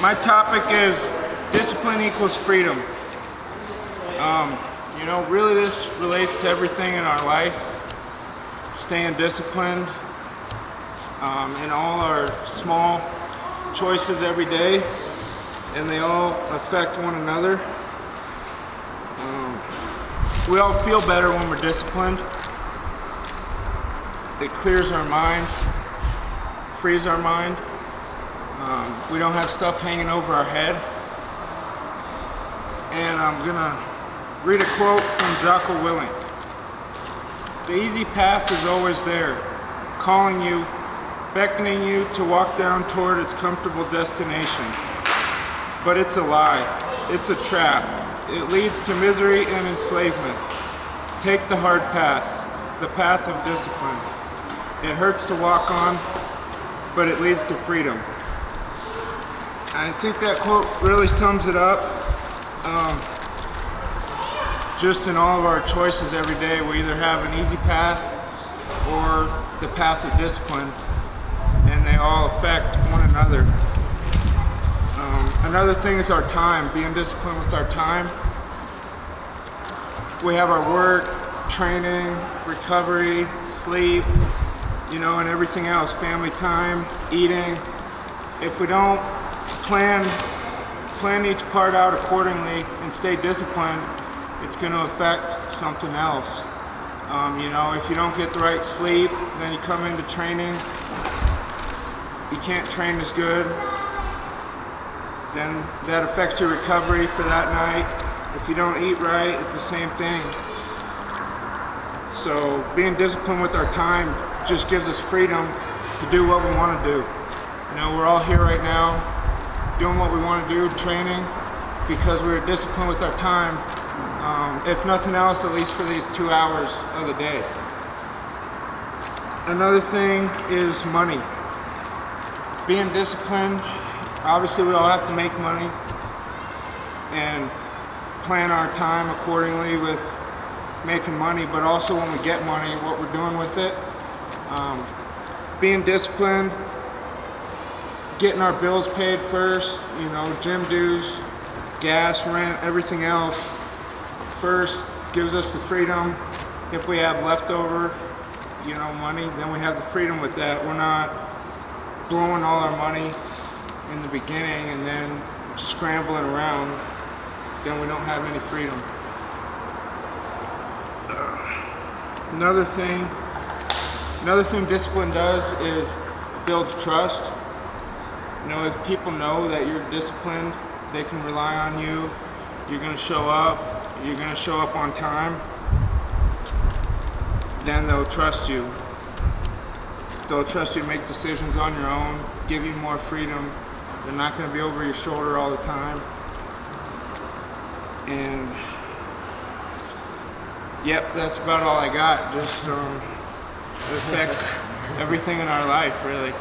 My topic is discipline equals freedom. You know, really this relates to everything in our life. Staying disciplined in all our small choices every day, and they all affect one another. We all feel better when we're disciplined. It clears our mind, frees our mind. We don't have stuff hanging over our head. And I'm gonna read a quote from Jocko Willink. The easy path is always there, calling you, beckoning you to walk down toward its comfortable destination. But it's a lie, it's a trap. It leads to misery and enslavement. Take the hard path, the path of discipline. It hurts to walk on, but it leads to freedom. I think that quote really sums it up. Just in all of our choices every day, we either have an easy path or the path of discipline, and they all affect one another. Another thing is our time, being disciplined with our time. We have our work, training, recovery, sleep, you know, and everything else, family time, eating. If we don't plan each part out accordingly and stay disciplined, it's going to affect something else. You know, if you don't get the right sleep, then you come into training, you can't train as good, then that affects your recovery for that night. If you don't eat right, it's the same thing. So being disciplined with our time just gives us freedom to do what we want to do. You know, we're all here right now doing what we want to do, training, because we're disciplined with our time. If nothing else, at least for these 2 hours of the day. Another thing is money. Being disciplined, obviously we all have to make money and plan our time accordingly with making money, but also when we get money, what we're doing with it. Being disciplined, getting our bills paid first, you know, gym dues, gas, rent, everything else first gives us the freedom. If we have leftover, you know, money, then we have the freedom with that. We're not blowing all our money in the beginning and then scrambling around, then we don't have any freedom. Another thing discipline does is builds trust. You know, if people know that you're disciplined, they can rely on you, you're going to show up on time, then they'll trust you. They'll trust you to make decisions on your own, give you more freedom. They're not going to be over your shoulder all the time. And yep, that's about all I got. Just it affects everything in our life, really.